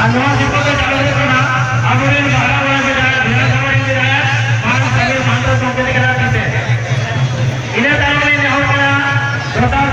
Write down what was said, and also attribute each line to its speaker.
Speaker 1: ᱟᱨ ᱱᱚᱣᱟ ᱫᱤᱯᱚᱫ ᱫᱚ ᱪᱟᱞᱩ ᱦᱩᱭᱩᱜ ᱠᱟᱱᱟ ᱟᱵᱚᱨᱮᱱ ᱵᱟᱦᱟ ᱵᱟᱲᱟ ᱵᱤᱫᱷᱟᱭᱚᱠ ᱵᱤᱫᱷᱟᱱᱥᱚᱵᱷᱟ ᱵᱤᱫᱷᱟᱭᱚᱠ ᱢᱟᱱ ᱥᱟᱢᱤᱨ ᱢᱟᱱᱰᱚ ᱜᱚᱢᱠᱮ ᱛᱟᱹᱠᱤᱱᱟᱜ ᱛᱤᱛᱮ ᱤᱱᱟᱹ ᱛᱟᱭᱚᱢ ᱞᱤᱧ ᱱᱮᱦᱚᱨ ᱠᱟᱱᱟ ᱥᱚᱨᱫᱟᱨ